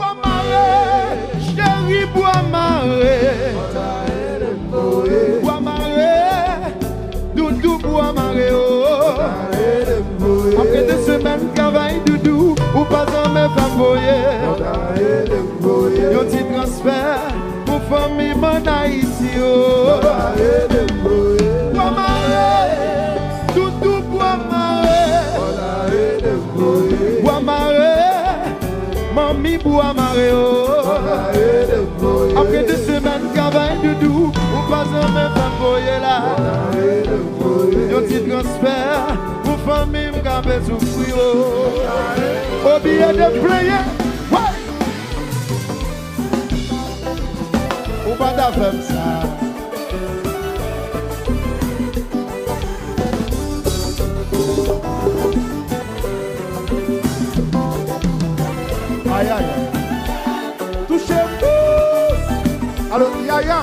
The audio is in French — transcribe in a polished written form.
bois Mare, chérie bois Mare. Bois Mare, doudou bois Mare. Après 2 semaines de travail, doudou, ou pas en me faire voyer. Yon petit transfert pour famille mon Haïti. Bois Mare, doudou bois Mare. Bois Mare, mamie bois Mare. Après 2 semaines de travail, doudou, ou pas en me faire voyer là. Yon petit transfert pour famille m'gapé souffrir. Au billet de player. Ou pas d'affaire ça. Aïe aïe aïe. Touchez-vous. Alors yaya.